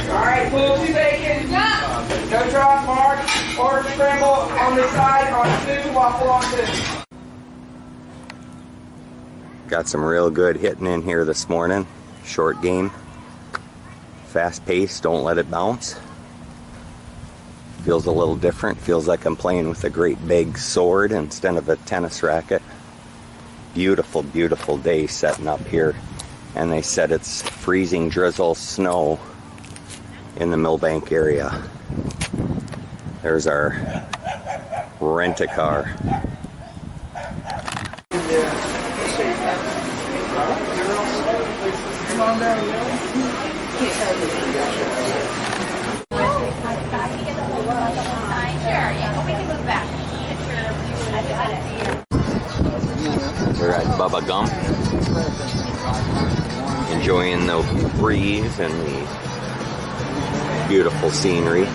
Alright, pull 2 bacon. No drop, mark, or scramble on the side on 2, waffle on 2. Got some real good hitting in here this morning. Short game. Fast pace, don't let it bounce. Feels a little different. Feels like I'm playing with a great big sword instead of a tennis racket. Beautiful, beautiful day setting up here. And they said it's freezing drizzle snow in the Millbank area. There's our rent-a-car. We're at Bubba Gump, enjoying the breeze and the beautiful scenery.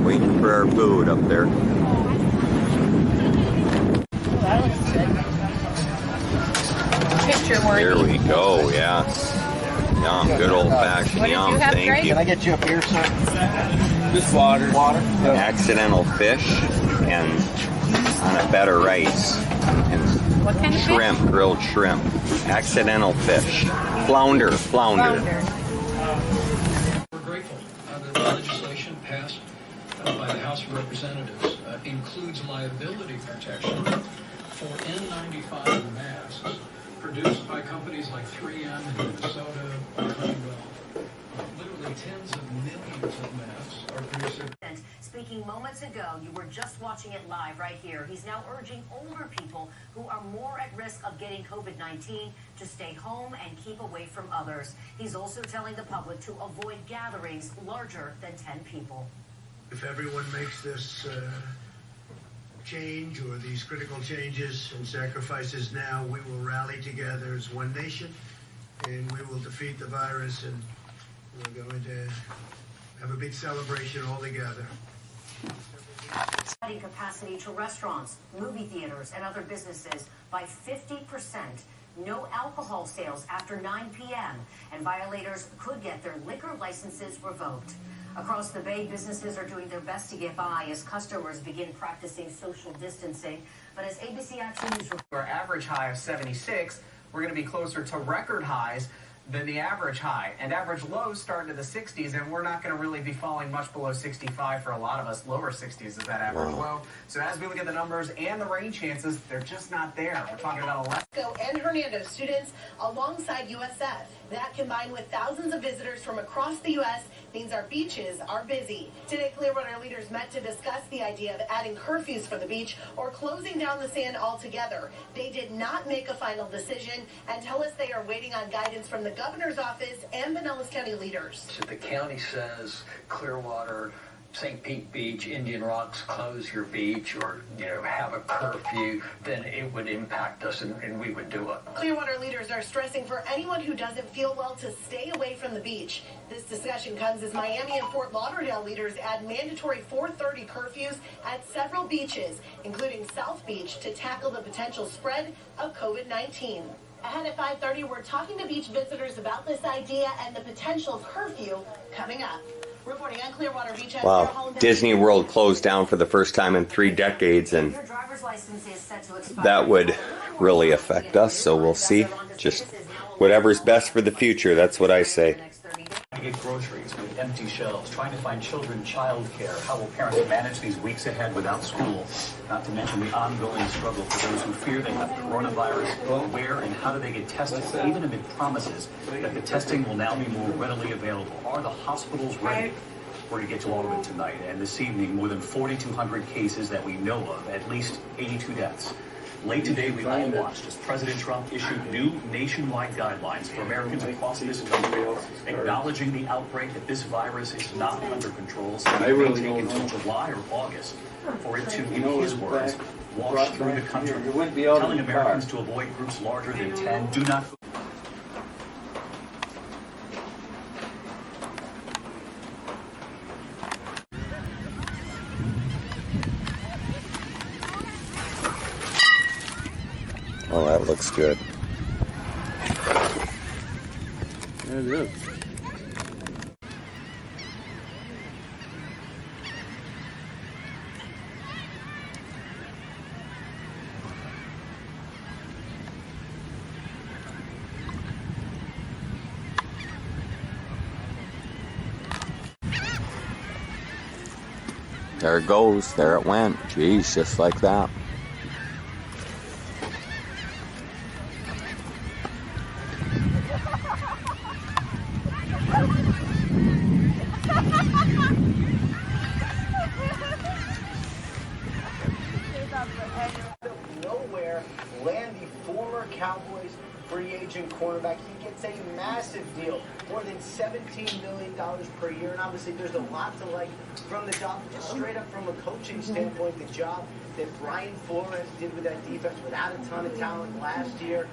Waiting for our food up there. Here we go, yes. Yum, good old fashioned yum, thank you. Can I get you a beer, sir? Just water. Water? Accidental fish and on a better rice. And what kind of shrimp, fish? grilled shrimp. Accidental fish. Flounder. We're grateful that the legislation passed by the House of Representatives includes liability protection for N95 masks produced by companies like 3M in Minnesota or Honeywell. Literally tens of millions of masks are produced. Speaking moments ago, you were just watching it live right here. He's now urging older people who are more at risk of getting COVID-19 to stay home and keep away from others. He's also telling the public to avoid gatherings larger than 10 people. If everyone makes this change or these critical changes and sacrifices now, we will rally together as one nation and we will defeat the virus, and we're going to have a big celebration all together. Cutting capacity to restaurants, movie theaters, and other businesses by 50%. No alcohol sales after 9 p.m. and violators could get their liquor licenses revoked. Across the Bay, businesses are doing their best to get by as customers begin practicing social distancing. But as ABC Action News reports, our average high of 76, we're going to be closer to record highs than the average high. And average lows start into the 60s, and we're not going to really be falling much below 65 for a lot of us. Lower 60s is that average low. So as we look at the numbers and the rain chances, they're just not there. We're talking about 11. And Hernando students alongside USF. That, combined with thousands of visitors from across the U.S., means our beaches are busy. Today, Clearwater leaders met to discuss the idea of adding curfews for the beach or closing down the sand altogether. They did not make a final decision and tell us they are waiting on guidance from the governor's office and Pinellas County leaders. If the county says Clearwater, St. Pete Beach, Indian Rocks, close your beach or, have a curfew, then it would impact us and we would do it. Clearwater leaders are stressing for anyone who doesn't feel well to stay away from the beach. This discussion comes as Miami and Fort Lauderdale leaders add mandatory 4:30 curfews at several beaches, including South Beach, to tackle the potential spread of COVID-19. Ahead at 5:30, we're talking to beach visitors about this idea and the potential curfew coming up. Reporting on Clearwater Beach. Wow, Disney World closed down for the first time in 3 decades, and that would really affect us, so we'll see. Just whatever's best for the future, that's what I say. To get groceries with empty shelves, trying to find children childcare. How will parents manage these weeks ahead without school? Not to mention the ongoing struggle for those who fear they have coronavirus. Where and how do they get tested? Even amid promises that the testing will now be more readily available. Are the hospitals ready? We're going to get to all of it tonight. And this evening, more than 4,200 cases that we know of, at least 82 deaths. Late today, we all watched as President Trump issued new nationwide guidelines for Americans across this country, acknowledging the outbreak that this virus is not under control, so it may take until July or August for it to, in his words, wash through the country, telling Americans to avoid groups larger than 10, do not... Oh, that looks good. There it is. There it goes. There it went. Jeez, just like that. Nowhere, Landy, former Cowboys free agent cornerback, he gets a massive deal, more than $17 million per year, and obviously there's a lot to like from the job, just straight up from a coaching standpoint, the job that Brian Flores did with that defense without a ton of talent last year.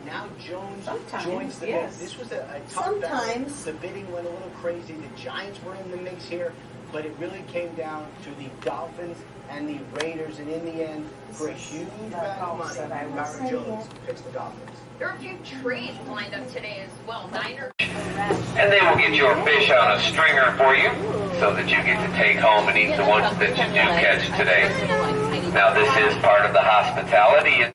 Now Jones joins the mix. This was a tough battle. The bidding went a little crazy. The Giants were in the mix here, but it really came down to the Dolphins and the Raiders, and in the end, for a huge amount of money, Byron Jones picks the Dolphins. There are a few trades lined up today as well. Niners. And they will get your fish on a stringer for you so that you get to take home and eat the ones that you do catch today. Now, this is part of the hospitality.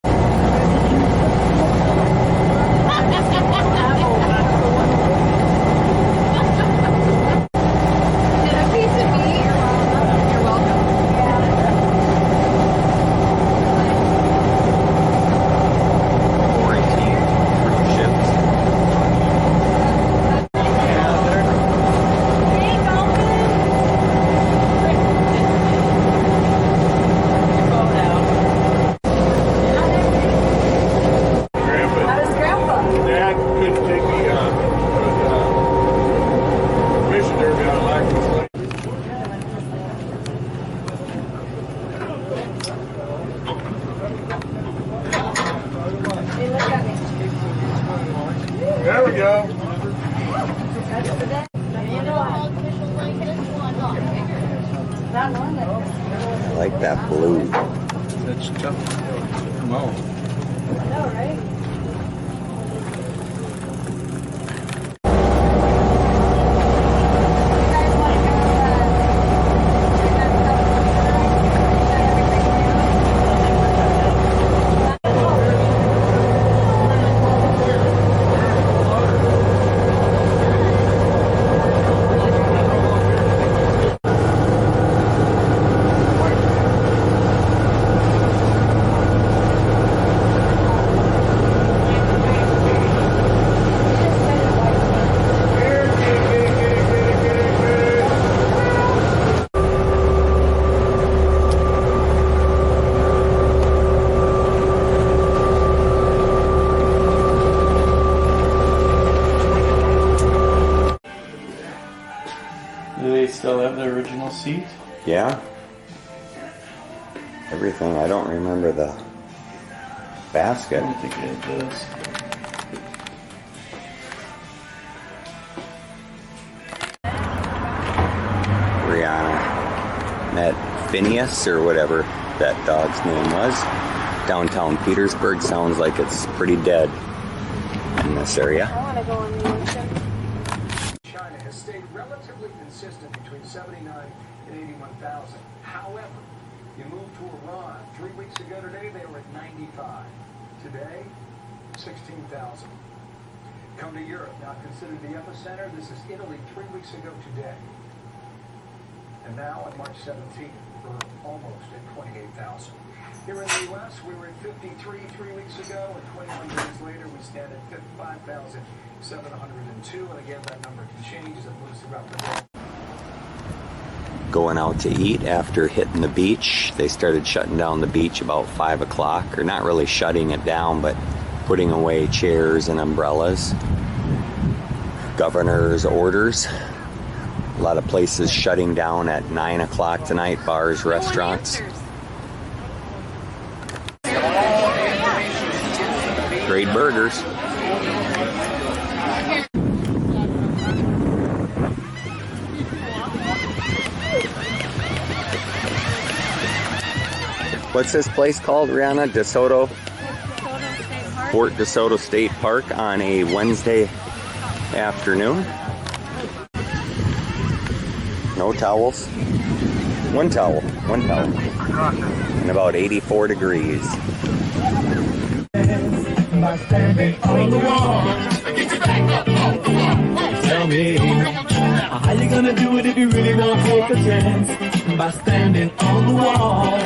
There we go. I like that blue. That's tough to come out. I know, right? Do they still have the original seat? Yeah. Everything. I don't remember the basket. I don't think it does. Rihanna met Phineas or whatever that dog's name was. Downtown Petersburg sounds like it's pretty dead in this area. I want to go on the ocean. China has stayed relatively consistent between 79 and 81,000. However, you move to Iran. 3 weeks ago today, they were at 95. Today, 16,000. Come to Europe, now considered the epicenter. This is Italy 3 weeks ago today. And now on March 17th, we're almost at 28,000. Here in the U.S., we were at 53 3 weeks ago, and 21 days later, we stand at 55,702. And again, that number can change as it moves throughout the day. going out to eat after hitting the beach. They started shutting down the beach about 5 o'clock, or not really shutting it down, but putting away chairs and umbrellas. Governor's orders. A lot of places shutting down at 9 o'clock tonight, bars, restaurants. Great burgers. What's this place called, Rihanna? DeSoto? Fort DeSoto State Park on a Wednesday afternoon. No towels. One towel. And about 84 degrees. Tell me, how you gonna do it if you really won't take a chance? By standing on the wall.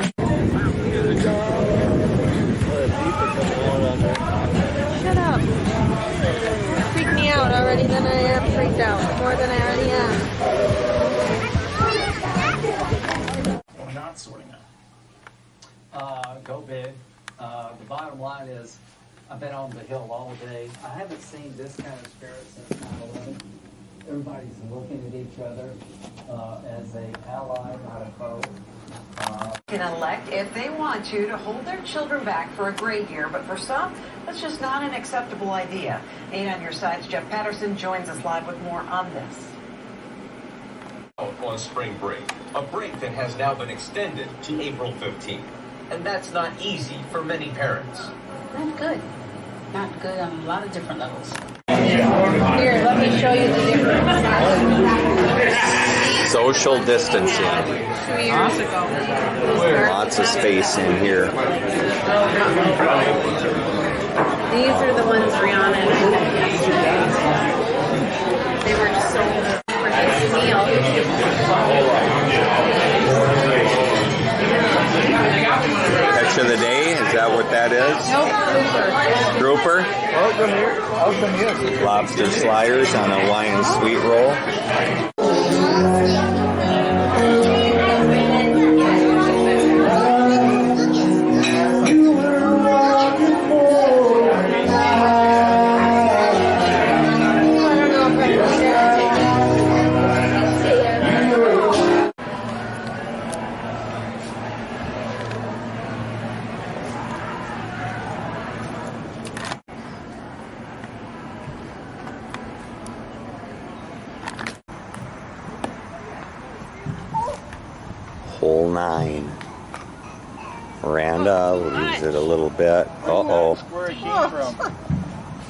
Shut up. Freak me out already than I am freaked out. More than I already am. We're not sorting out. Go big. The bottom line is, I've been on the Hill all day. I haven't seen this kind of spirit since 9/11. Everybody's looking at each other as an ally, not a foe. Can elect if they want to hold their children back for a grade year, but for some, that's just not an acceptable idea. 8 on your sides, Jeff Patterson joins us live with more on this. On spring break, a break that has now been extended to April 15th. And that's not easy for many parents. Not good. Not good on a lot of different levels. Here, let me show you the difference. Social distancing. 2 years ago. Lots of space in here. These are the ones Rihanna and I had yesterday. They were just so for this meal. Catch of the day, is that what that is? Nope, grouper. Grouper? Lobster sliders on a Hawaiian sweet roll. Hole 9. Miranda leaves it a little bit. Uh-oh. Where it came from.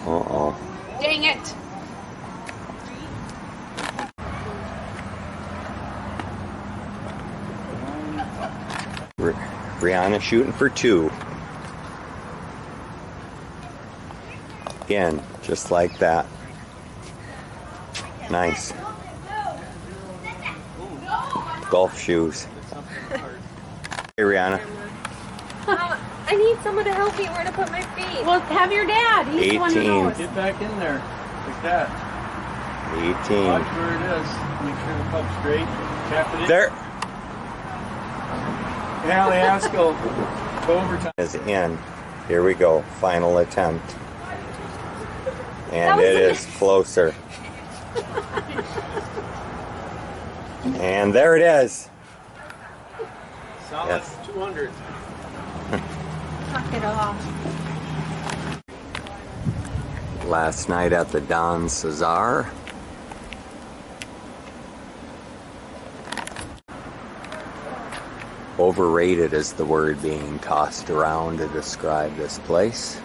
Uh-oh. Dang it. Rihanna shooting for 2. Again, just like that. Nice. Golf shoes. Hey, Rihanna. I need someone to help me where to put my feet. Well, have your dad. He's the one who 18. knows. Get back in there. Like that. 18. Watch where it is. Make sure the puck's straight. Tap it in. There. Allie Haskell. Overtime. Is in. Here we go. Final attempt. And it is closer. And there it is. Solid Yes. 200. Knock it off. Last night at the Don Cesar. Overrated is the word being tossed around to describe this place.